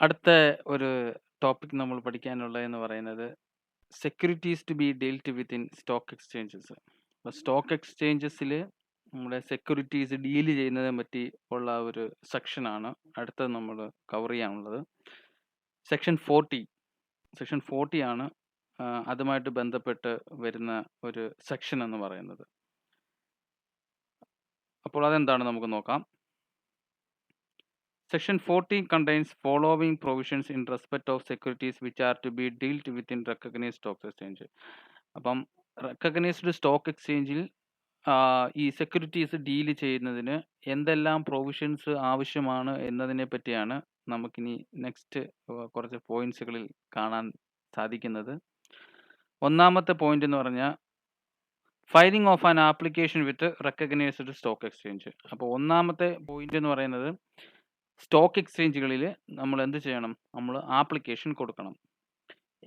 അടുത്ത ഒരു ടോപ്പിക് നമ്മൾ പഠിക്കാനുള്ളതെന്ന് പറയുന്നത് securities to be dealt within stock exchanges. അപ്പോൾ സ്റ്റോക്ക് എക്സ്ചേഞ്ചസിൽ നമ്മുടെ സെക്യൂരിറ്റീസ് ഡീല് ചെയ്യുന്നതിനെ പറ്റി ഉള്ള ഒരു സെക്ഷനാണ് അടുത്തത് നമ്മൾ കവർ ചെയ്യാനുള്ളത്. സെക്ഷൻ 40 ആണ് അതുമായിട്ട് ബന്ധപ്പെട്ട് വരുന്ന ഒരു സെക്ഷൻ എന്ന് പറയുന്നത്. അപ്പോൾ അതെന്താണ് നമുക്ക് നോക്കാം. Section 40 contains following provisions in respect of securities which are to be dealt within recognized stock exchange. അപ്പം റെക്കഗ്നൈസ്ഡ് സ്റ്റോക്ക് എക്സ്ചേഞ്ചിൽ ഈ സെക്യൂരിറ്റീസ് ഡീല് ചെയ്യുന്നതിന് എന്തെല്ലാം പ്രൊവിഷൻസ് ആവശ്യമാണ് എന്നതിനെ പറ്റിയാണ് നമുക്കിനി നെക്സ്റ്റ് കുറച്ച് പോയിന്റ്സുകളിൽ കാണാൻ സാധിക്കുന്നത്. ഒന്നാമത്തെ പോയിന്റ് എന്ന് പറഞ്ഞാൽ filing of an application with recognised stock exchange. അപ്പോൾ ഒന്നാമത്തെ പോയിന്റ് എന്ന് പറയുന്നത് സ്റ്റോക്ക് എക്സ്ചേഞ്ചുകളിൽ നമ്മൾ എന്ത് ചെയ്യണം? നമ്മൾ ആപ്ലിക്കേഷൻ കൊടുക്കണം.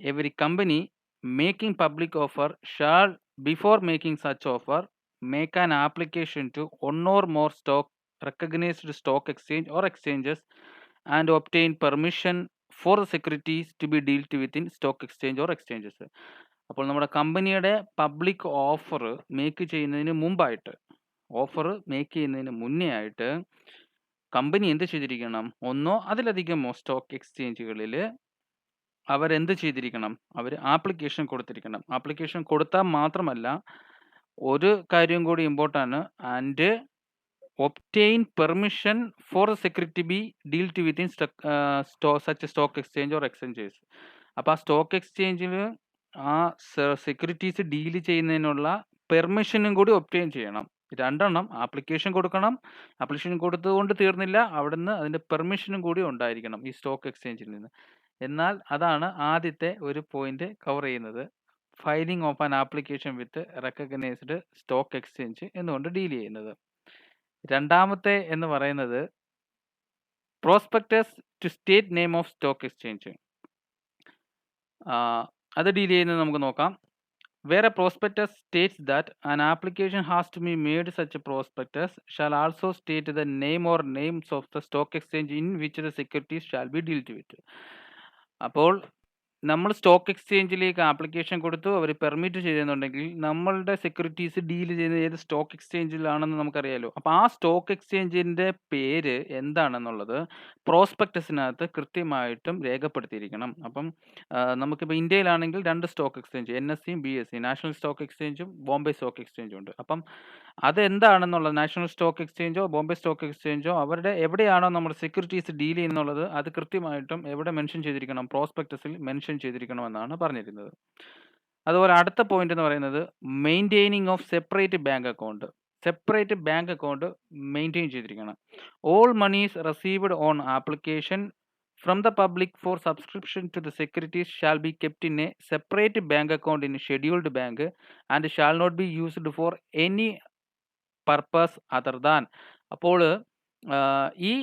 Every company making public offer shall before making such offer make an application to one or more stock recognised stock exchange or exchanges and obtain permission for securities to be dealt within stock exchange or exchanges. അപ്പോൾ നമ്മുടെ കമ്പനിയുടെ public offer make ചെയ്യുന്നതിന് മുമ്പായിട്ട്, offer make ചെയ്യുന്നതിന് മുന്നേ ആയിട്ട് company എന്ത് ചെയ്തിരിക്കണം? ഒന്നോ അതിലധികമോ സ്റ്റോക്ക് എക്സ്ചേഞ്ചുകളിൽ അവരെന്ത് ചെയ്തിരിക്കണം? അവർ ആപ്ലിക്കേഷൻ കൊടുത്തിരിക്കണം. ആപ്ലിക്കേഷൻ കൊടുത്താൽ മാത്രമല്ല, ഒരു കാര്യം കൂടി important, and obtain permission for security B dealt within such stock exchange or exchangers. അപ്പോൾ ആ സ്റ്റോക്ക് എക്സ്ചേഞ്ചിൽ ആ സെക്യൂരിറ്റീസ് ഡീല് ചെയ്യുന്നതിനുള്ള പെർമിഷനും കൂടി ഒബ്റ്റെയിൻ ചെയ്യണം. രണ്ടെണ്ണം, ആപ്ലിക്കേഷൻ കൊടുക്കണം, ആപ്ലിക്കേഷൻ കൊടുത്തതുകൊണ്ട് തീർന്നില്ല, അവിടുന്ന് അതിൻ്റെ പെർമിഷനും കൂടി ഉണ്ടായിരിക്കണം ഈ സ്റ്റോക്ക് എക്സ്ചേഞ്ചിൽ നിന്ന്. എന്നാൽ അതാണ് ആദ്യത്തെ ഒരു പോയിന്റ് കവർ ചെയ്യുന്നത്, filing of an application with recognised stock exchange എന്നുകൊണ്ട് ഡീൽ ചെയ്യുന്നത്. രണ്ടാമത്തെ എന്ന് പറയുന്നത് prospectus to state name of stock exchange. അത് ഡീൽ ചെയ്യുന്നത് നമുക്ക് നോക്കാം. Where a prospectus states that an application has to be made, such a prospectus shall also state the name or names of the stock exchange in which the securities shall be dealt with. അപ്പോൾ നമ്മൾ stock എക്സ്ചേഞ്ചിലേക്ക് application കൊടുത്തു, അവർ permit ചെയ്തെന്നുണ്ടെങ്കിൽ നമ്മളുടെ securities deal ചെയ്യുന്നത് ഏത് stock എക്സ്ചേഞ്ചിലാണെന്ന് നമുക്കറിയാലോ. അപ്പോൾ ആ stock എക്സ്ചേഞ്ചിൻ്റെ പേര് എന്താണെന്നുള്ളത് പ്രോസ്പെക്ടസിനകത്ത് കൃത്യമായിട്ടും രേഖപ്പെടുത്തിയിരിക്കണം. അപ്പം നമുക്കിപ്പോൾ ഇന്ത്യയിലാണെങ്കിൽ 2 സ്റ്റോക്ക് എക്സ്ചേഞ്ച്, NSEയും BSE, നാഷണൽ സ്റ്റോക്ക് എക്സ്ചേഞ്ചും ബോംബെ സ്റ്റോക്ക് എക്സ്ചേഞ്ചും ഉണ്ട്. അപ്പം അതെന്താണെന്നുള്ളത്, നാഷണൽ സ്റ്റോക്ക് എക്സ്ചേഞ്ചോ ബോംബെ സ്റ്റോക്ക് എക്സ്ചേഞ്ചോ അവരുടെ എവിടെയാണോ നമ്മുടെ സെക്യൂരിറ്റീസ് ഡീൽ ചെയ്യുന്നുള്ളത് അത് കൃത്യമായിട്ടും എവിടെ മെൻഷൻ ചെയ്തിരിക്കണം? പ്രോസ്പെക്ടസിൽ മെൻഷൻ ചെയ്തിരിക്കണമെന്നാണ് പറഞ്ഞിരുന്നത്. അതുപോലെ അടുത്ത പോയിന്റ് എന്ന് പറയുന്നത് maintaining of separate bank account. Separate bank account maintain ചെയ്തിരിക്കണം. All monies received on application from the public for subscription to the securities shall be kept in a separate bank account in a scheduled bank and shall not be used for any purpose other than. അപ്പോൾ ഈ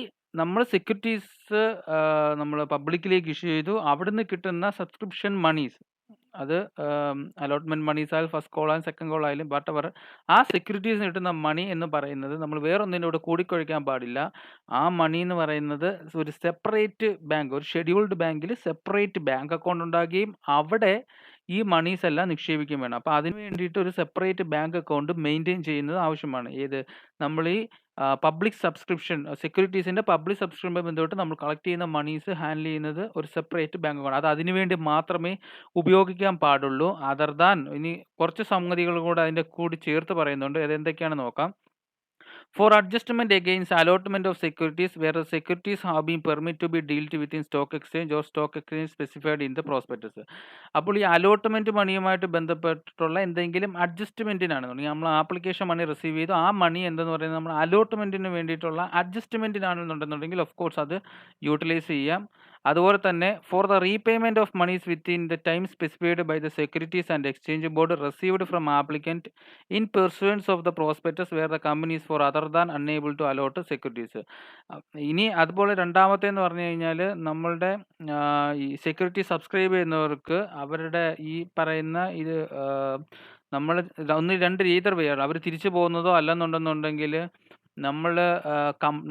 നമ്മൾ securities നമ്മൾ പബ്ലിക്കിലേക്ക് issue ചെയ്തു, അവിടുന്ന് കിട്ടുന്ന subscription monies, അത് allotment monies ആയാലും first call ആയാലും സെക്കൻഡ് കോൾ ആയാലും വാട്ടവർ, ആ സെക്യൂരിറ്റീസിന് കിട്ടുന്ന മണി എന്ന് പറയുന്നത് നമ്മൾ വേറൊന്നിൻ്റെ കൂടെ കൂടിക്കൊഴിക്കാൻ പാടില്ല. ആ മണി എന്ന് പറയുന്നത് ഒരു സെപ്പറേറ്റ് ബാങ്ക്, ഒരു ഷെഡ്യൂൾഡ് ബാങ്കിൽ സെപ്പറേറ്റ് ബാങ്ക് അക്കൗണ്ട് ഉണ്ടാകുകയും അവിടെ ഈ മണീസ് എല്ലാം നിക്ഷേപിക്കുകയും വേണം. അപ്പോൾ അതിന് വേണ്ടിയിട്ട് ഒരു സെപ്പറേറ്റ് ബാങ്ക് അക്കൗണ്ട് മെയിൻറ്റെയിൻ ചെയ്യുന്നത് ആവശ്യമാണ്. ഏത് നമ്മൾ ഈ പബ്ലിക് സബ്സ്ക്രിപ്ഷൻ, സെക്യൂരിറ്റീസിൻ്റെ പബ്ലിക് സബ്സ്ക്രിപ്ഷനുമായി ബന്ധപ്പെട്ട് നമ്മൾ കളക്ട് ചെയ്യുന്ന മണീസ് ഹാൻഡിൽ ചെയ്യുന്നത് ഒരു സെപ്പറേറ്റ് ബാങ്ക് അക്കൗണ്ട്, അത് അതിനുവേണ്ടി മാത്രമേ ഉപയോഗിക്കാൻ പാടുള്ളൂ. അതർ ദാൻ, ഇനി കുറച്ച് സംഗതികൾ കൂടെ അതിൻ്റെ കൂടി ചേർത്ത് പറയുന്നുണ്ട്, അത് എന്തൊക്കെയാണെന്ന് നോക്കാം. For adjustment against allotment of securities where the securities have been permitted to be dealt within stock exchange or stock exchange specified in the prospectus. അപ്പോൾ ഈ അലോട്ട്മെന്റ് മണിയുമായിട്ട് ബന്ധപ്പെട്ടിട്ടുള്ള എന്തെങ്കിലും അഡ്ജസ്റ്റ്മെന്റിനാണെന്നുണ്ടെങ്കിൽ, നമ്മൾ ആപ്ലിക്കേഷൻ മണി റിസീവ് ചെയ്തു, ആ മണി എന്തെന്ന് പറയുന്നത് നമ്മൾ അലോട്ട്മെന്റിന് വേണ്ടിയിട്ടുള്ള അഡ്ജസ്റ്റ്മെന്റിനാണെന്നുണ്ടെന്നുണ്ടെങ്കിൽ ഓഫ് കോഴ്സ് അത് യൂട്ടിലൈസ് ചെയ്യാം. അതുപോലെ തന്നെ for the repayment of monies within the time specified by the securities and exchange board received from applicant in pursuance of the prospectus where the companies for other than unable to allot securities. ഇനി അതുപോലെ രണ്ടാമത്തെ എന്ന് പറഞ്ഞു കഴിഞ്ഞാൽ, നമ്മളുടെ ഈ security subscribe ചെയ്യുന്നവർക്ക് അവരുടെ ഈ പറയുന്ന ഇത് നമ്മൾ ഒന്ന് രണ്ട് രീതിയിൽ അവർ തിരിച്ചു പോകുന്നതോ അല്ലെന്നുണ്ടെന്നുണ്ടെങ്കിൽ നമ്മൾ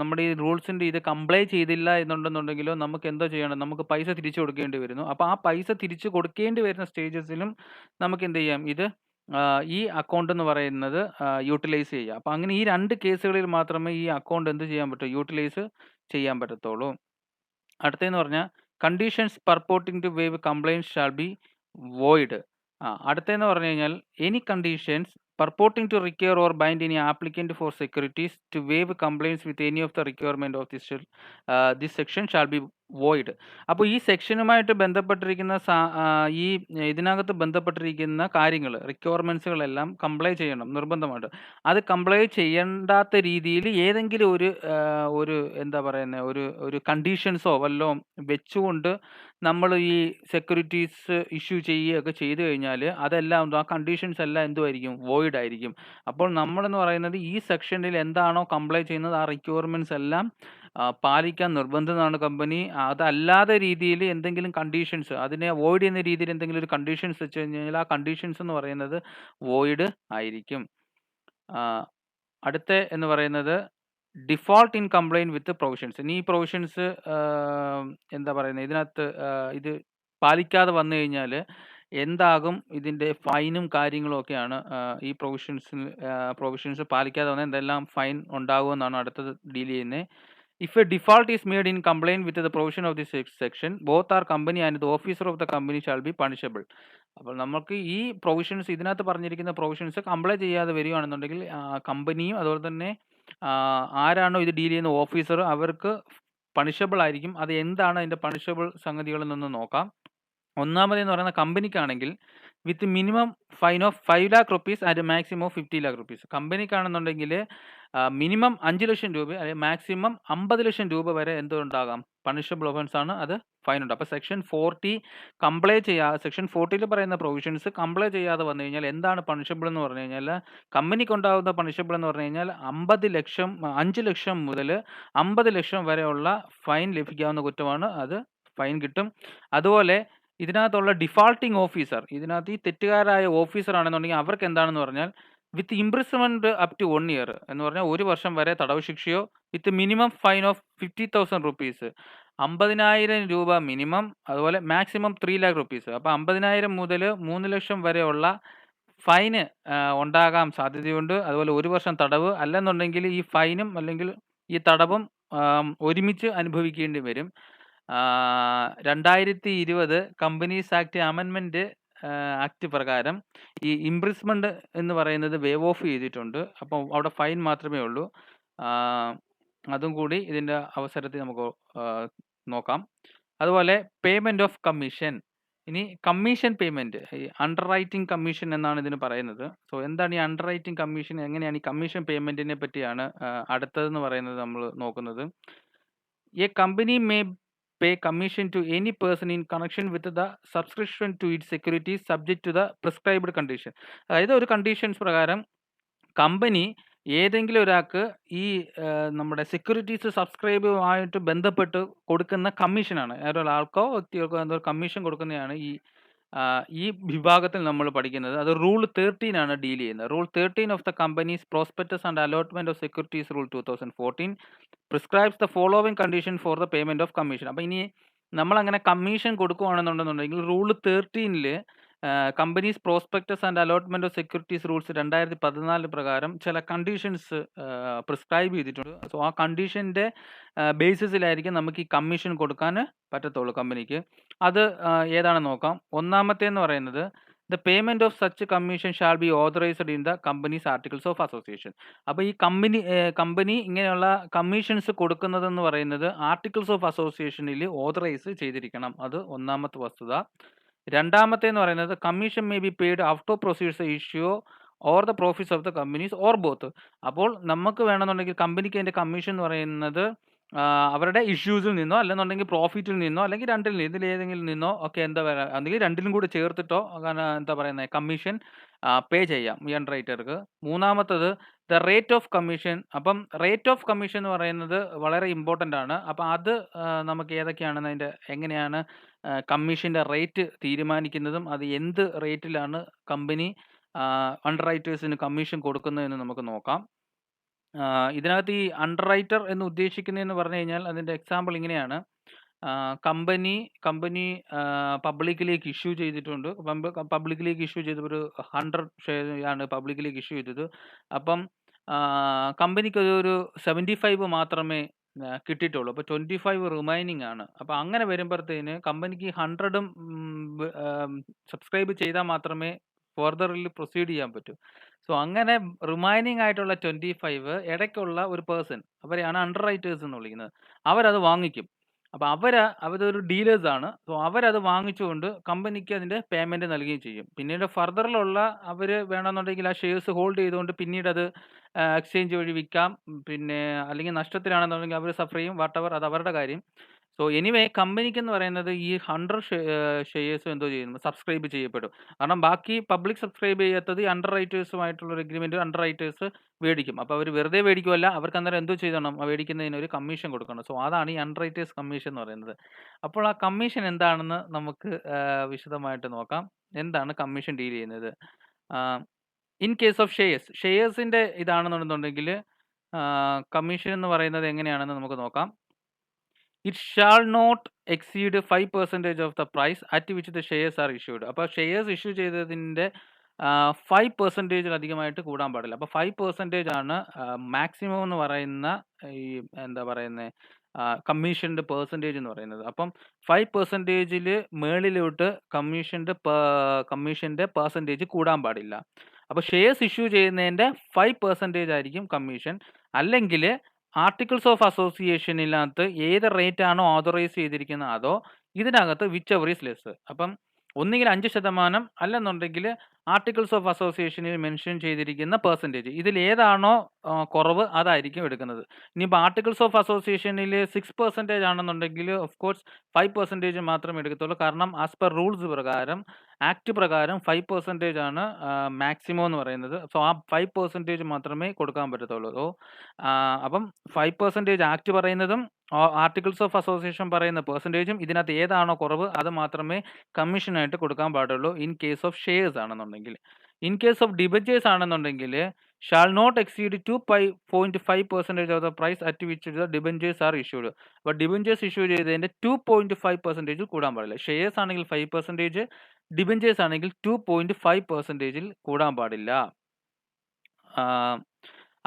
നമ്മുടെ ഈ റൂൾസിൻ്റെ ഇത് കംപ്ലൈ ചെയ്തില്ല എന്നുണ്ടെന്നുണ്ടെങ്കിലോ നമുക്ക് എന്തോ ചെയ്യണം, നമുക്ക് പൈസ തിരിച്ചു കൊടുക്കേണ്ടി വരുന്നു. അപ്പോൾ ആ പൈസ തിരിച്ചു കൊടുക്കേണ്ടി വരുന്ന സ്റ്റേജസിലും നമുക്ക് എന്ത് ചെയ്യാം, ഇത് ഈ അക്കൗണ്ട് എന്ന് പറയുന്നത് യൂട്ടിലൈസ് ചെയ്യാം. അപ്പോൾ അങ്ങനെ ഈ 2 കേസുകളിൽ മാത്രമേ ഈ അക്കൗണ്ട് എന്ത് ചെയ്യാൻ പറ്റൂ, യൂട്ടിലൈസ് ചെയ്യാൻ പറ്റത്തുള്ളൂ. അടുത്തതെന്ന് പറഞ്ഞാൽ conditions purporting to waive compliance shall be void. അടുത്തതെന്ന് പറഞ്ഞു കഴിഞ്ഞാൽ any conditions purporting to require or bind any applicant for securities to waive compliance with any of the requirement of this section shall be void. അപ്പോൾ ഈ സെക്ഷനുമായിട്ട് ബന്ധപ്പെട്ടിരിക്കുന്ന ഈ ഇതിനകത്ത് ബന്ധപ്പെട്ടിരിക്കുന്ന കാര്യങ്ങൾ, റിക്വയർമെൻറ്റ്സുകളെല്ലാം കംപ്ലൈ ചെയ്യണം നിർബന്ധമായിട്ട്. അത് കംപ്ലൈ ചെയ്യേണ്ടാത്ത രീതിയിൽ ഏതെങ്കിലും ഒരു എന്താ പറയുന്നത്, ഒരു കണ്ടീഷൻസോ വല്ലതും വെച്ചുകൊണ്ട് നമ്മൾ ഈ സെക്യൂരിറ്റീസ് ഇഷ്യൂ ചെയ്യുകയൊക്കെ ചെയ്തു കഴിഞ്ഞാൽ അതെല്ലാം ആ കണ്ടീഷൻസ് എല്ലാം എന്തുമായിരിക്കും, വോയിഡ് ആയിരിക്കും. അപ്പോൾ നമ്മളെന്ന് പറയുന്നത് ഈ സെക്ഷനിൽ എന്താണോ കംപ്ലൈ ചെയ്യുന്നത് ആ റിക്വയർമെൻറ്റ്സ് എല്ലാം പാലിക്കാൻ നിർബന്ധമാണ് കമ്പനി. അതല്ലാതെ രീതിയിൽ എന്തെങ്കിലും കണ്ടീഷൻസ്, അതിനെ അവോയ്ഡ് ചെയ്യുന്ന രീതിയിൽ എന്തെങ്കിലും ഒരു കണ്ടീഷൻസ് വെച്ച് കഴിഞ്ഞാൽ ആ കണ്ടീഷൻസ് എന്ന് പറയുന്നത് വോയിഡ് ആയിരിക്കും. അടുത്ത എന്ന് പറയുന്നത് default in complaint with provisions. ഇനി ഈ പ്രൊവിഷൻസ് എന്താ പറയുന്നത്, ഇതിനകത്ത് ഇത് പാലിക്കാതെ വന്നു കഴിഞ്ഞാൽ എന്താകും, ഇതിൻ്റെ ഫൈനും കാര്യങ്ങളും ഒക്കെയാണ് ഈ പ്രൊവിഷൻസ് പാലിക്കാതെ വന്നാൽ എന്തെല്ലാം ഫൈൻ ഉണ്ടാകുമെന്നാണ് അടുത്തത് ഡീൽ ചെയ്യുന്നത്. If A default is made in complaint with the provision of this section both are company and the officer of the company shall be punishable. അപ്പോൾ നമുക്ക് ഈ പ്രൊവിഷൻസ്, ഇതിനകത്ത് പറഞ്ഞിരിക്കുന്ന പ്രൊവിഷൻസ് കംപ്ലൈ ചെയ്യാതെ വരികയാണെന്നുണ്ടെങ്കിൽ കമ്പനിയും അതുപോലെ തന്നെ ആരാണോ ഇത് ഡീൽ ചെയ്യുന്ന ഓഫീസർ അവർക്ക് പണിഷബിൾ ആയിരിക്കും. അത് എന്താണ് അതിൻ്റെ പണിഷബിൾ സംഗതികളിൽ നിന്ന് നോക്കാം. ഒന്നാമതെന്ന് പറയുന്ന കമ്പനിക്കാണെങ്കിൽ with minimum fine of 5 lakh rupees and maximum 50 lakh rupees. കമ്പനിക്കാണെന്നുണ്ടെങ്കിൽ മിനിമം 5 ലക്ഷം രൂപ അല്ലെങ്കിൽ മാക്സിമം 50 ലക്ഷം രൂപ വരെ എന്തുണ്ടാകാം, പണിഷബിൾ ഒഫൻസ് ആണ്, അത് ഫൈൻ ഉണ്ട്. അപ്പോൾ സെക്ഷൻ 40 കംപ്ലൈ ചെയ്യാതെ, സെക്ഷൻ 40 പറയുന്ന പ്രൊവിഷൻസ് കംപ്ലൈ ചെയ്യാതെ വന്നു കഴിഞ്ഞാൽ എന്താണ് പണിഷബിൾ എന്ന് പറഞ്ഞു കഴിഞ്ഞാൽ, കമ്പനിക്ക് ഉണ്ടാകുന്ന പണിഷബിൾ എന്ന് പറഞ്ഞു കഴിഞ്ഞാൽ 5 ലക്ഷം മുതൽ 50 ലക്ഷം വരെയുള്ള ഫൈൻ ലഭിക്കാവുന്ന കുറ്റമാണ്, അത് ഫൈൻ കിട്ടും. അതുപോലെ ഇതിനകത്തുള്ള ഡിഫാൾട്ടിംഗ് ഓഫീസർ, ഇതിനകത്ത് ഈ തെറ്റുകാരായ ഓഫീസർ ആണെന്നുണ്ടെങ്കിൽ അവർക്ക് എന്താണെന്ന് പറഞ്ഞാൽ with imprisonment up to 1 year എന്ന് പറഞ്ഞാൽ 1 വർഷം വരെ തടവ് ശിക്ഷയോ, with minimum fine of 50,000 rupees 50,000 രൂപ മിനിമം, അതുപോലെ മാക്സിമം 3 lakh rupees. അപ്പോൾ 50,000 മുതൽ 3 ലക്ഷം വരെയുള്ള ഫൈന് ഉണ്ടാകാൻ സാധ്യതയുണ്ട്. അതുപോലെ 1 വർഷം തടവ്, അല്ലെന്നുണ്ടെങ്കിൽ ഈ ഫൈനും അല്ലെങ്കിൽ ഈ തടവും ഒരുമിച്ച് അനുഭവിക്കേണ്ടി വരും. 2020 കമ്പനീസ് ആക്ട് അമെൻമെൻറ്റ് ആക്ട് പ്രകാരം ഈ ഇംപ്രിസ്മെന്റ് എന്ന് പറയുന്നത് വേവ് ഓഫ് ചെയ്തിട്ടുണ്ട്. അപ്പോൾ അവിടെ ഫൈൻ മാത്രമേ ഉള്ളൂ. അതും കൂടി ഇതിൻ്റെ അവസരത്തിൽ നമുക്ക് നോക്കാം. അതുപോലെ പേയ്മെൻറ്റ് ഓഫ് കമ്മീഷൻ. ഇനി കമ്മീഷൻ പേയ്മെൻറ്റ്, ഈ അണ്ടർ റൈറ്റിംഗ് കമ്മീഷൻ എന്നാണ് ഇതിന് പറയുന്നത്. സോ എന്താണ് ഈ അണ്ടർ റൈറ്റിംഗ് കമ്മീഷൻ, എങ്ങനെയാണ് ഈ കമ്മീഷൻ പേയ്മെൻറ്റിനെ പറ്റിയാണ് അടുത്തതെന്ന് പറയുന്നത് നമ്മൾ നോക്കുന്നത്. A company may pay commission to any person in connection with the subscription to its securities subject to the prescribed condition. അതായത് ഒരു കണ്ടീഷൻസ് പ്രകാരം കമ്പനി ഏതെങ്കിലും ഒരാൾക്ക് ഈ നമ്മുടെ സെക്യൂരിറ്റീസ് സബ്സ്ക്രൈബുമായിട്ട് ബന്ധപ്പെട്ട് കൊടുക്കുന്ന കമ്മീഷനാണ്, ഒരാൾക്കോ വ്യക്തികൾക്കോ എന്തോ കമ്മീഷൻ കൊടുക്കുന്നതാണ് ഈ വിഭാഗത്തിൽ നമ്മൾ പഠിക്കുന്നത്. അത് റൂൾ 13 ആണ് ഡീൽ ചെയ്യുന്നത്. Rule 13 of the companies prospectus and allotment of securities rule 2014 prescribes the following condition for the payment of commission. അപ്പോൾ ഇനി നമ്മളങ്ങനെ കമ്മീഷൻ കൊടുക്കുകയാണെന്നുണ്ടെന്നുണ്ടെങ്കിൽ rule 13 companies prospectus and allotment of securities rules 2014 പ്രകാരം ചില കണ്ടീഷൻസ് പ്രിസ്ക്രൈബ് ചെയ്തിട്ടുണ്ട്. So ആ കണ്ടീഷൻ്റെ ബേസിസിലായിരിക്കും നമുക്ക് ഈ കമ്മീഷൻ കൊടുക്കാൻ പറ്റത്തുള്ളൂ കമ്പനിക്ക്. അത് ഏതാണെന്ന് നോക്കാം. ഒന്നാമത്തേന്ന് പറയുന്നത് the payment of such commission shall be authorised in the companies articles of association. അപ്പോൾ ഈ കമ്പനി ഇങ്ങനെയുള്ള കമ്മീഷൻസ് കൊടുക്കുന്നതെന്ന് പറയുന്നത് ആർട്ടിക്കിൾസ് ഓഫ് അസോസിയേഷനിൽ ഓതറൈസ് ചെയ്തിരിക്കണം. അത് ഒന്നാമത്തെ വസ്തുത. രണ്ടാമത്തേന്ന് പറയുന്നത് commission may be paid after proceeds issue or the profits of the companies or both. അപ്പോൾ നമുക്ക് വേണമെന്നുണ്ടെങ്കിൽ കമ്പനിക്ക് അതിൻ്റെ കമ്മീഷൻ എന്ന് പറയുന്നത് അവരുടെ ഇഷ്യൂസിൽ നിന്നോ അല്ലെന്നുണ്ടെങ്കിൽ പ്രോഫിറ്റിൽ നിന്നോ അല്ലെങ്കിൽ രണ്ടിൽ നിന്ന് ഇതിലേതെങ്കിലും നിന്നോ ഒക്കെ എന്താ പറയുക, അല്ലെങ്കിൽ രണ്ടിലും കൂടെ ചേർത്തിട്ടോ എന്താ പറയുന്നത് കമ്മീഷൻ പേ ചെയ്യാം ഈ അണ്ടർറൈറ്റർക്ക്. മൂന്നാമത്തത് ദ റേറ്റ് ഓഫ് കമ്മീഷൻ. അപ്പം റേറ്റ് ഓഫ് കമ്മീഷൻ എന്ന് പറയുന്നത് വളരെ ഇമ്പോർട്ടൻ്റ് ആണ്. അപ്പം അത് നമുക്ക് ഏതൊക്കെയാണെന്ന് അതിൻ്റെ എങ്ങനെയാണ് കമ്മീഷൻ്റെ റേറ്റ് തീരുമാനിക്കുന്നതും അത് എന്ത് റേറ്റിലാണ് കമ്പനി അണ്ടർറൈറ്റേഴ്സിന് കമ്മീഷൻ കൊടുക്കുന്നതെന്ന് നമുക്ക് നോക്കാം. ഇതിനകത്ത് ഈ അണ്ടർ റൈറ്റർ എന്ന് ഉദ്ദേശിക്കുന്നതെന്ന് പറഞ്ഞു കഴിഞ്ഞാൽ അതിൻ്റെ എക്സാമ്പിൾ ഇങ്ങനെയാണ്. കമ്പനി പബ്ലിക്കിലേക്ക് ഇഷ്യൂ ചെയ്തിട്ടുണ്ട്. പബ്ലിക്കിലേക്ക് ഇഷ്യൂ ചെയ്ത ഒരു 100 ഷെയർ ആണ് പബ്ലിക്കിലേക്ക് ഇഷ്യൂ ചെയ്തത്. അപ്പം കമ്പനിക്ക് ഒരു 75 മാത്രമേ കിട്ടിയിട്ടുള്ളൂ. അപ്പോൾ 25 റിമൈനിങ് ആണ്. അപ്പോൾ അങ്ങനെ വരുമ്പോഴത്തേന് കമ്പനിക്ക് 100ഉം സബ്സ്ക്രൈബ് ചെയ്താൽ മാത്രമേ ഫർദറിൽ പ്രൊസീഡ് ചെയ്യാൻ പറ്റൂ. സോ അങ്ങനെ റിമൈനിങ് ആയിട്ടുള്ള 25 ഇടയ്ക്കുള്ള ഒരു പേഴ്സൺ, അവരെയാണ് അണ്ടർ റൈറ്റേഴ്സ് എന്ന് വിളിക്കുന്നത്. അവരത് വാങ്ങിക്കും. അപ്പോൾ അവരൊരു ഡീലേഴ്സ് ആണ്. സോ അവരത് വാങ്ങിച്ചുകൊണ്ട് കമ്പനിക്ക് അതിൻ്റെ പേയ്മെൻറ്റ് നൽകുകയും ചെയ്യും. പിന്നീട് ഫർദറിലുള്ള അവർ വേണമെന്നുണ്ടെങ്കിൽ ആ ഷെയർസ് ഹോൾഡ് ചെയ്തുകൊണ്ട് പിന്നീട് അത് എക്സ്ചേഞ്ച് വഴി വിൽക്കാം. പിന്നെ അല്ലെങ്കിൽ നഷ്ടത്തിലാണെന്നുണ്ടെങ്കിൽ അവർ സഫർ ചെയ്യും. വാട്ടെവർ, അത് അവരുടെ കാര്യം. സോ എനിവേ കമ്പനിക്കെന്ന് പറയുന്നത് ഈ 100 ഷെയർസും എന്തോ ചെയ്യുന്നു, സബ്സ്ക്രൈബ് ചെയ്യപ്പെടും. കാരണം ബാക്കി പബ്ലിക് സബ്സ്ക്രൈബ് ചെയ്യാത്തത് ഈ അണ്ടർ റൈറ്റേഴ്സുമായിട്ടുള്ള ഒരു എഗ്രിമെൻറ്റ് അണ്ടർ റൈറ്റേഴ്സ് മേടിക്കും. അപ്പോൾ അവർ വെറുതെ മേടിക്കുമല്ല, അവർക്ക് അന്നേരം എന്തോ ചെയ്യണം, മേടിക്കുന്നതിന് ഒരു കമ്മീഷൻ കൊടുക്കണം. സോ അതാണ് ഈ അണ്ടർ റൈറ്റേഴ്സ് കമ്മീഷൻ എന്ന് പറയുന്നത്. അപ്പോൾ ആ കമ്മീഷൻ എന്താണെന്ന് നമുക്ക് വിശദമായിട്ട് നോക്കാം. എന്താണ് കമ്മീഷൻ ഡീൽ ചെയ്യുന്നത്? ഇൻ കേസ് ഓഫ് ഷെയർസിൻ്റെ ഇതാണെന്നുണ്ടെങ്കിൽ കമ്മീഷൻ എന്ന് പറയുന്നത് എങ്ങനെയാണെന്ന് നമുക്ക് നോക്കാം. It shall not exceed 5% of the price at which the shares are issued. അപ്പോൾ ഷെയർസ് ഇഷ്യൂ ചെയ്തതിൻ്റെ 5%-ലധികമായിട്ട് കൂടാൻ പാടില്ല. അപ്പോൾ 5% ആണ് മാക്സിമം എന്ന് പറയുന്ന ഈ എന്താ പറയുന്നത് കമ്മീഷൻ്റെ പെർസെൻറ്റേജ് എന്ന് പറയുന്നത്. അപ്പം 5%-ൽ മേളിലോട്ട് കമ്മീഷൻ്റെ പെർസെൻറ്റേജ് കൂടാൻ പാടില്ല. അപ്പോൾ ഷെയർസ് ഇഷ്യൂ ചെയ്യുന്നതിൻ്റെ 5% ആയിരിക്കും കമ്മീഷൻ. അല്ലെങ്കിൽ ആർട്ടിക്കിൾസ് ഓഫ് അസോസിയേഷനിനകത്ത് ഏത് റേറ്റ് ആണോ ഓതറൈസ് ചെയ്തിരിക്കുന്നത് അതോ ഇതിനകത്ത് വിച്ച് എവർ ഈസ് ലെസ്. അപ്പം ഒന്നുകിൽ 5% അല്ലെന്നുണ്ടെങ്കിൽ ആർട്ടിക്കിൾസ് ഓഫ് അസോസിയേഷനിൽ മെൻഷൻ ചെയ്തിരിക്കുന്ന പെർസെൻറ്റേജ് ഇതിൽ ഏതാണോ കുറവ് അതായിരിക്കും എടുക്കുന്നത്. ഇനിയിപ്പോൾ ആർട്ടിക്കിൾസ് ഓഫ് അസോസിയേഷനിൽ 6% ആണെന്നുണ്ടെങ്കിൽ ഓഫ് കോഴ്സ് 5% മാത്രമേ എടുക്കത്തുള്ളൂ. കാരണം ആസ് പെർ റൂൾസ് പ്രകാരം, ആക്ട് പ്രകാരം 5% ആണ് മാക്സിമം എന്ന് പറയുന്നത്. സോ ആ 5% മാത്രമേ കൊടുക്കാൻ പറ്റത്തുള്ളൂ. സോ അപ്പം 5% ആക്ട് പറയുന്നതും ആർട്ടിക്കിൾസ് ഓഫ് അസോസിയേഷൻ പറയുന്ന പെർസെൻറ്റേജും ഇതിനകത്ത് ഏതാണോ കുറവ് അത് മാത്രമേ കമ്മീഷനായിട്ട് കൊടുക്കാൻ പാടുള്ളൂ ഇൻ കേസ് ഓഫ് ഷെയർസ് ആണെന്നുണ്ടെങ്കിൽ. ഇൻ കേസ് ഓഫ് ഡിബഞ്ചേഴ്സ് ആണെന്നുണ്ടെങ്കിൽ shall not exceed 2.5% of the price at which the debentures are issued. അപ്പോൾ ഡിബഞ്ചേഴ്സ് ഇഷ്യൂ ചെയ്തതിൻ്റെ 2.5% കൂടാൻ പാടില്ല. ഷെയർസ് ആണെങ്കിൽ 5%, ഡിബഞ്ചേഴ്സ് ആണെങ്കിൽ 2.5%-ൽ കൂടാൻ പാടില്ല.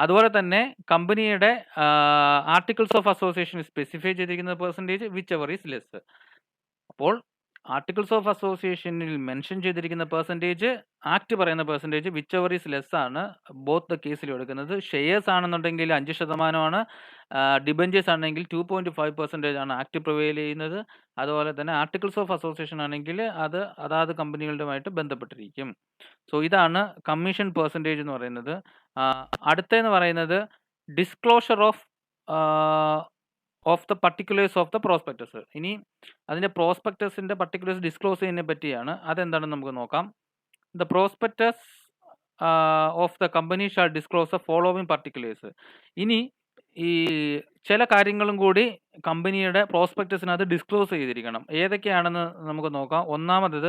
അതുപോലെ തന്നെ കമ്പനിയുടെ ആർട്ടിക്കിൾസ് ഓഫ് അസോസിയേഷൻ സ്പെസിഫൈ ചെയ്തിരിക്കുന്ന percentage which ever is less. അപ്പോൾ ആർട്ടിക്കിൾസ് ഓഫ് അസോസിയേഷനിൽ മെൻഷൻ ചെയ്തിരിക്കുന്ന പെർസെൻറ്റേജ്, ആക്ട് പറയുന്ന percentage which ever is less ആണ് ബോത്ത് ദ കേസിൽ എടുക്കുന്നത്. ഷെയർസ് ആണെന്നുണ്ടെങ്കിൽ 5% ഡിബഞ്ചേഴ്സ് ആണെങ്കിൽ 2.5% ആണ് ആക്ട് പ്രിവെയിൽ ചെയ്യുന്നത്. അതുപോലെ തന്നെ ആർട്ടിക്കിൾസ് ഓഫ് അസോസിയേഷൻ ആണെങ്കിൽ അത് അതാത് കമ്പനികളുമായിട്ട് ബന്ധപ്പെട്ടിരിക്കും. സോ ഇതാണ് കമ്മീഷൻ പെർസെൻറ്റേജ് എന്ന് പറയുന്നത്. അടുത്തതെന്ന് പറയുന്നത് disclosure of the particulars of the prospectus. ഇനി അതിൻ്റെ പ്രോസ്പെക്ടസിൻ്റെ പർട്ടിക്കുലേഴ്സ് ഡിസ്ക്ലോസ് ചെയ്യുന്നതിനെ പറ്റിയാണ്. അതെന്താണെന്ന് നമുക്ക് നോക്കാം. The prospectus of the company shall disclose the following particulars. ഇനി ഈ ചില കാര്യങ്ങളും കൂടി കമ്പനിയുടെ പ്രോസ്പെക്ടസിനകത്ത് ഡിസ്ക്ലോസ് ചെയ്തിരിക്കണം. ഏതൊക്കെയാണെന്ന് നമുക്ക് നോക്കാം. ഒന്നാമത്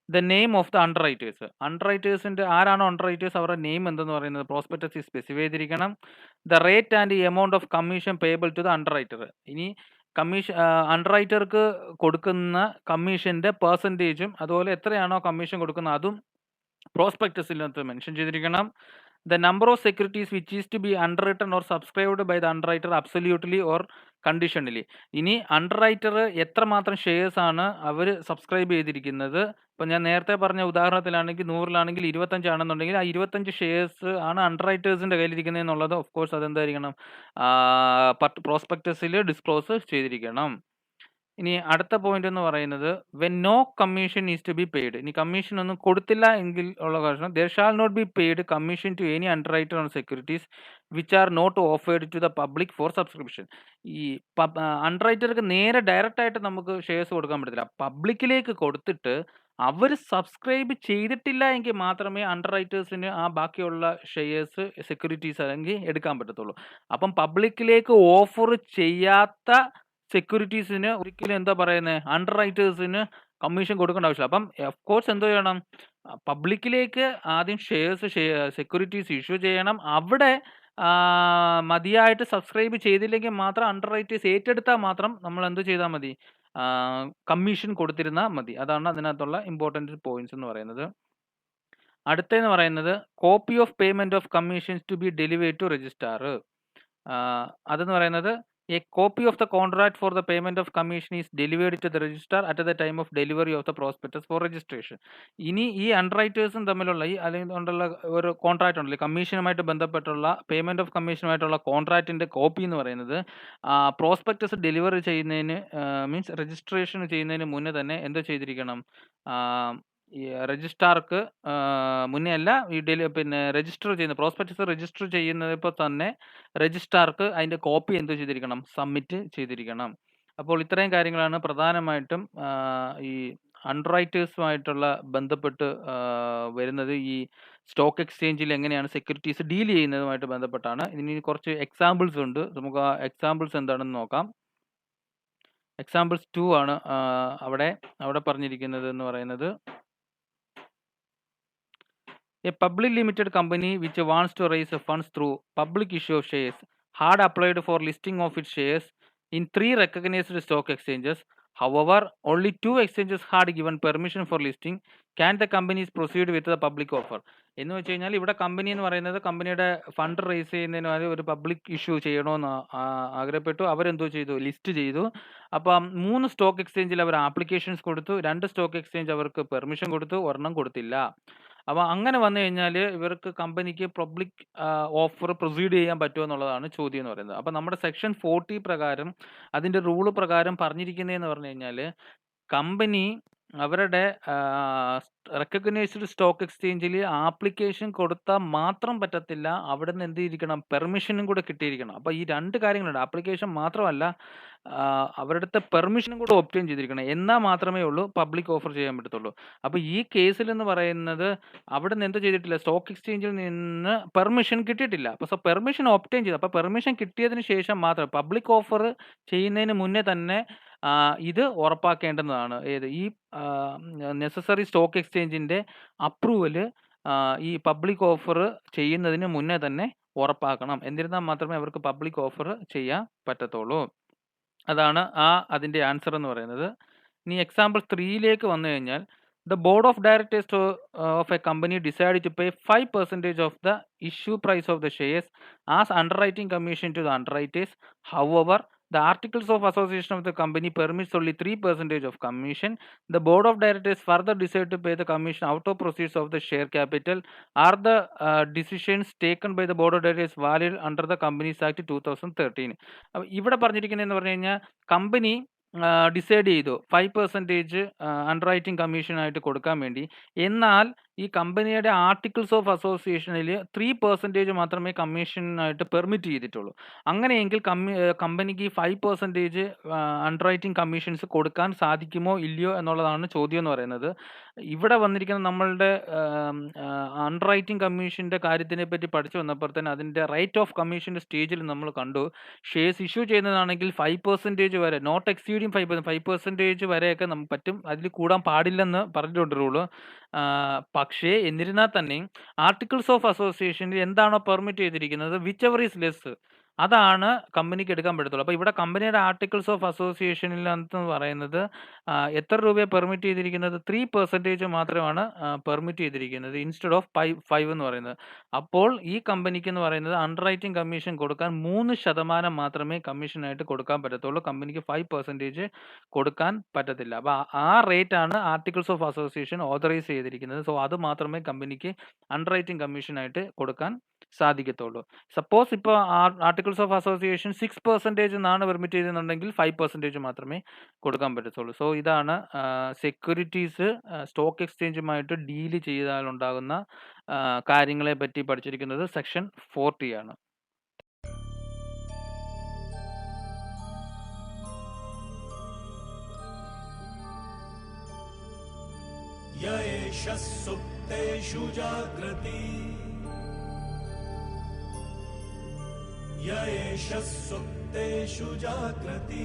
the name of the underwriters. അണ്ടർ റൈറ്റേഴ്സിൻ്റെ ആരാണോ അണ്ടർ റൈറ്റേഴ്സ് അവരുടെ നെയിം എന്തെന്ന് പറയുന്നത് പ്രോസ്പെക്ടസിൽ സ്പെസിഫൈ ചെയ്തിരിക്കണം. The rate and amount of commission payable to the underwriter. ഇനി അണ്ടർ റൈറ്റർക്ക് കൊടുക്കുന്ന കമ്മീഷൻ്റെ പെർസെൻറ്റേജും അതുപോലെ എത്രയാണോ കമ്മീഷൻ കൊടുക്കുന്നത് അതും പ്രോസ്പെക്ടസിനകത്ത് മെൻഷൻ ചെയ്തിരിക്കണം. The number of securities which is to be underwritten or subscribed by the underwriter absolutely or conditionally. ഇനി അണ്ടർ റൈറ്റർ എത്രമാത്രം ഷെയർസ് ആണ് അവർ സബ്സ്ക്രൈബ് ചെയ്തിരിക്കുന്നത്. ഇപ്പം ഞാൻ നേരത്തെ പറഞ്ഞ ഉദാഹരണത്തിലാണെങ്കിൽ 100-ലാണെങ്കിൽ 25 ആണെന്നുണ്ടെങ്കിൽ ആ 25 ഷെയർസ് ആണ് അണ്ടർ റൈറ്റേഴ്സിൻ്റെ കയ്യിലിരിക്കുന്നത് എന്നുള്ളത് ഓഫ് കോഴ്സ് അതെന്തായിരിക്കണം പ്രോസ്പെക്ടസിൽ ഡിസ്ക്ലോസ് ചെയ്തിരിക്കണം. ഇനി അടുത്ത പോയിന്റ് എന്ന് പറയുന്നത് when no commission is to be paid. ഇനി കമ്മീഷൻ ഒന്നും കൊടുത്തില്ല എങ്കിൽ ഉള്ള കാരണം there shall not be paid commission to any underwriter on securities which are not offered to the public for subscription. ഈ അണ്ടർ റൈറ്റർക്ക് നേരെ ഡയറക്റ്റ് ആയിട്ട് നമുക്ക് ഷെയർസ് കൊടുക്കാൻ പറ്റത്തില്ല. പബ്ലിക്കിലേക്ക് കൊടുത്തിട്ട് അവർ സബ്സ്ക്രൈബ് ചെയ്തിട്ടില്ല എങ്കിൽ മാത്രമേ അണ്ടർ റൈറ്റേഴ്സിന് ആ ബാക്കിയുള്ള ഷെയർസ് സെക്യൂരിറ്റീസ് അല്ലെങ്കിൽ എടുക്കാൻ പറ്റത്തുള്ളൂ. അപ്പം പബ്ലിക്കിലേക്ക് ഓഫർ ചെയ്യാത്ത സെക്യൂരിറ്റീസിന് ഒരിക്കലും എന്താ പറയുന്നത് അണ്ടർ റൈറ്റേഴ്സിന് കമ്മീഷൻ കൊടുക്കേണ്ട ആവശ്യമില്ല. അപ്പം ഓഫ് കോഴ്സ് എന്തോ ചെയ്യണം, പബ്ലിക്കിലേക്ക് ആദ്യം സെക്യൂരിറ്റീസ് ഇഷ്യൂ ചെയ്യണം. അവിടെ മതിയായിട്ട് സബ്സ്ക്രൈബ് ചെയ്തില്ലെങ്കിൽ മാത്രം അണ്ടർ റൈറ്റേഴ്സ് ഏറ്റെടുത്താൽ മാത്രം നമ്മൾ എന്ത് ചെയ്താൽ മതി, കമ്മീഷൻ കൊടുത്തിരുന്നാൽ മതി. അതാണ് അതിനകത്തുള്ള ഇമ്പോർട്ടൻറ്റ് പോയിന്റ്സ് എന്ന് പറയുന്നത്. അടുത്തതെന്ന് പറയുന്നത് copy of payment of commissions to be delivered to registrar. അതെന്ന് പറയുന്നത് a copy of the contract for the payment of commission is delivered to the registrar at the time of delivery of the prospectus for registration. ഇനി ഈ അണ്ടർറൈറ്റേഴ്സും തമ്മിലുള്ള ഈ അല്ലെങ്കിൽ ഒരു contract ഉണ്ടല്ലോ, കമ്മീഷനുമായിട്ട് ബന്ധപ്പെട്ടുള്ള പേയ്മെന്റ് ഓഫ് കമ്മീഷനുമായിട്ടുള്ള കോൺട്രാക്റ്റിന്റെ കോപ്പി എന്ന് പറയുന്നത് പ്രോസ്പെക്ടസ് ഡെലിവറി ചെയ്യുന്നതിന് മീൻസ് രജിസ്ട്രേഷൻ ചെയ്യുന്നതിന് മുന്നേ തന്നെ എന്തോ ചെയ്തിരിക്കണം, ഈ രജിസ്ട്രാർക്ക് മുന്നേ അല്ല, ഈ പിന്നെ രജിസ്റ്റർ ചെയ്യുന്ന പ്രോസ്പെക്ടസ് രജിസ്റ്റർ ചെയ്യുന്നതിപ്പോൾ തന്നെ രജിസ്ട്രാർക്ക് അതിൻ്റെ കോപ്പി എന്തോ ചെയ്തിരിക്കണം, സബ്മിറ്റ് ചെയ്തിരിക്കണം. അപ്പോൾ ഇത്രയും കാര്യങ്ങളാണ് പ്രധാനമായിട്ടും ഈ അണ്ടർറൈറ്റേഴ്സുമായിട്ടുള്ള ബന്ധപ്പെട്ട് വരുന്നത്. ഈ സ്റ്റോക്ക് എക്സ്ചേഞ്ചിൽ എങ്ങനെയാണ് സെക്യൂരിറ്റീസ് ഡീൽ ചെയ്യുന്നതുമായിട്ട് ബന്ധപ്പെട്ടാണ്. ഇനി കുറച്ച് എക്സാമ്പിൾസ് ഉണ്ട്, നമുക്ക് ആ എക്സാമ്പിൾസ് എന്താണെന്ന് നോക്കാം. എക്സാമ്പിൾസ് 2 ആണ് അവിടെ പറഞ്ഞിരിക്കുന്നത് എന്ന് പറയുന്നത്, a public limited company which wants to raise funds through public issue of shares had applied for listing of its shares in 3 recognized stock exchanges. However, only 2 exchanges had given permission for listing. Can the companies proceed with the public offer? എന്ന് വെച്ച് കഴിഞ്ഞാൽ ഇവിടെ company എന്ന് പറയുന്നത് കമ്പനിയുടെ fund raise ചെയ്യുന്നതിന് ഒരു public issue ചെയ്യണമെന്ന് ആഗ്രഹപ്പെട്ടു. അവരെന്തോ ചെയ്തു, ലിസ്റ്റ് ചെയ്തു. അപ്പം 3 സ്റ്റോക്ക് എക്സ്ചേഞ്ചിൽ അവർ ആപ്ലിക്കേഷൻസ് കൊടുത്തു. 2 സ്റ്റോക്ക് എക്സ്ചേഞ്ച് അവർക്ക് പെർമിഷൻ കൊടുത്തു, ഒരെണ്ണം കൊടുത്തില്ല. അപ്പോൾ അങ്ങനെ വന്നു കഴിഞ്ഞാൽ ഇവർക്ക് കമ്പനിക്ക് പബ്ലിക് ഓഫർ പ്രൊസീഡ് ചെയ്യാൻ പറ്റുമോ എന്നുള്ളതാണ് ചോദ്യം എന്ന് പറയുന്നത്. അപ്പോൾ നമ്മുടെ സെക്ഷൻ 40 പ്രകാരം അതിൻ്റെ റൂള് പ്രകാരം പറഞ്ഞിരിക്കുന്നതെന്ന് പറഞ്ഞു കഴിഞ്ഞാൽ കമ്പനി അവരുടെ റെക്കഗ്നൈസ്ഡ് സ്റ്റോക്ക് എക്സ്ചേഞ്ചിൽ ആപ്ലിക്കേഷൻ കൊടുത്താൽ മാത്രം പറ്റത്തില്ല, അവിടെ നിന്ന് എന്ത് ചെയ്തിരിക്കണം, പെർമിഷനും കൂടെ കിട്ടിയിരിക്കണം. അപ്പോൾ ഈ 2 കാര്യങ്ങളുണ്ട്, ആപ്ലിക്കേഷൻ മാത്രമല്ല അവരുടെ പെർമിഷനും കൂടെ ഒബ്റ്റെയിൻ ചെയ്തിരിക്കണം, എന്നാൽ മാത്രമേ ഉള്ളൂ പബ്ലിക് ഓഫർ ചെയ്യാൻ പറ്റത്തുള്ളൂ. അപ്പോൾ ഈ കേസിൽ എന്ന് പറയുന്നത് അവിടെ നിന്ന് എന്ത് ചെയ്തിട്ടില്ല, സ്റ്റോക്ക് എക്സ്ചേഞ്ചിൽ നിന്ന് പെർമിഷൻ കിട്ടിയിട്ടില്ല. അപ്പോൾ പെർമിഷൻ ഒബ്റ്റെയിൻ ചെയ്തു. അപ്പോൾ പെർമിഷൻ കിട്ടിയതിന് ശേഷം മാത്രം പബ്ലിക് ഓഫർ ചെയ്യുന്നതിന് മുന്നേ തന്നെ ഇത് ഉറപ്പാക്കേണ്ടതാണ്. ഈ നെസസറി സ്റ്റോക്ക് എക്സ്ചേഞ്ചിൻ്റെ അപ്രൂവൽ ഈ പബ്ലിക് ഓഫർ ചെയ്യുന്നതിന് മുന്നേ തന്നെ ഉറപ്പാക്കണം. എന്നിരുന്നാൽ മാത്രമേ അവർക്ക് പബ്ലിക് ഓഫർ ചെയ്യാൻ പറ്റത്തുള്ളൂ. അതാണ് അതിൻ്റെ ആൻസർ എന്ന് പറയുന്നത്. ഇനി എക്സാമ്പിൾ 3ലേക്ക് വന്നു കഴിഞ്ഞാൽ, the board of directors of a company decided to pay 5% of the issue price of the shares as underwriting commission to the underwriters. However, the articles of association of the company permits only 3% of commission. The board of directors further decided to pay the commission out of proceeds of the share capital. Are the decisions taken by the board of directors valid under the Companies Act 2013? ഇവിടെ പറഞ്ഞിരിക്കുന്നതെന്ന് പറഞ്ഞു കഴിഞ്ഞാൽ company decide ചെയ്തു 5% അണ്ടർറൈറ്റിംഗ് കമ്മീഷനായിട്ട് കൊടുക്കാൻ വേണ്ടി. എന്നാൽ ഈ കമ്പനിയുടെ articles of അസോസിയേഷനിൽ 3% മാത്രമേ കമ്മീഷനായിട്ട് പെർമിറ്റ് ചെയ്തിട്ടുള്ളൂ. അങ്ങനെയെങ്കിൽ കമ്പനിക്ക് 5% അണ്ടർറൈറ്റിംഗ് കമ്മീഷൻസ് കൊടുക്കാൻ സാധിക്കുമോ ഇല്ലയോ എന്നുള്ളതാണ് ചോദ്യം എന്ന് പറയുന്നത്. ഇവിടെ വന്നിരിക്കുന്ന നമ്മളുടെ അണ്ടർറൈറ്റിംഗ് കമ്മീഷൻ്റെ കാര്യത്തിനെ പറ്റി പഠിച്ചു വന്നപ്പോൾ തന്നെ അതിൻ്റെ റൈറ്റ് ഓഫ് കമ്മീഷൻ്റെ സ്റ്റേജിൽ നമ്മൾ കണ്ടു, ഷെയർസ് ഇഷ്യൂ ചെയ്യുന്നതാണെങ്കിൽ 5% വരെ, നോട്ട് എക്സീഡിങ് 5% വരെയൊക്കെ നമുക്ക് പറ്റും, അതിൽ കൂടാൻ പാടില്ലെന്ന് പറഞ്ഞിട്ടുണ്ട് റൂള്. പക്ഷേ എന്നിരുന്നാൽ തന്നെ ആർട്ടിക്കിൾസ് ഓഫ് അസോസിയേഷനിൽ എന്താണോ പെർമിറ്റ് ചെയ്തിരിക്കുന്നത്, വിച്ച് എവർ ഈസ് ലെസ്, അതാണ് കമ്പനിക്ക് എടുക്കാൻ പറ്റത്തുള്ളൂ. അപ്പോൾ ഇവിടെ കമ്പനിയുടെ ആർട്ടിക്കിൾസ് ഓഫ് അസോസിയേഷനിൽ എന്ന് പറയുന്നത് എത്ര രൂപയെ പെർമിറ്റ് ചെയ്തിരിക്കുന്നത്, 3% മാത്രമാണ് പെർമിറ്റ് ചെയ്തിരിക്കുന്നത് ഇൻസ്റ്റെഡ് ഓഫ് 5 എന്ന് പറയുന്നത്. അപ്പോൾ ഈ കമ്പനിക്ക് എന്ന് പറയുന്നത് അണ്ടർറൈറ്റിംഗ് കമ്മീഷൻ കൊടുക്കാൻ 3% മാത്രമേ കമ്മീഷനായിട്ട് കൊടുക്കാൻ പറ്റത്തുള്ളൂ. കമ്പനിക്ക് 5% കൊടുക്കാൻ പറ്റത്തില്ല. അപ്പോൾ ആ റേറ്റ് ആണ് ആർട്ടിക്കിൾസ് ഓഫ് അസോസിയേഷൻ ഓതറൈസ് ചെയ്തിരിക്കുന്നത്. സോ അത് മാത്രമേ കമ്പനിക്ക് അണ്ടർറൈറ്റിംഗ് കമ്മീഷനായിട്ട് കൊടുക്കാൻ സാധിക്കത്തുള്ളൂ. സപ്പോസ് ഇപ്പോൾ ആർട്ടിക്കിൾസ് ഓഫ് അസോസിയേഷൻ 6% എന്നാണ് പെർമിറ്റ് ചെയ്തിട്ടുണ്ടെങ്കിൽ 5% മാത്രമേ കൊടുക്കാൻ പറ്റത്തുള്ളൂ. സോ ഇതാണ് സെക്യൂരിറ്റീസ് സ്റ്റോക്ക് എക്സ്ചേഞ്ചുമായിട്ട് ഡീല് ചെയ്താലുണ്ടാകുന്ന കാര്യങ്ങളെ പറ്റി പഠിച്ചിരിക്കുന്നത് സെക്ഷൻ 40 ആണ്. य एष सुप्तेषु जाग्रति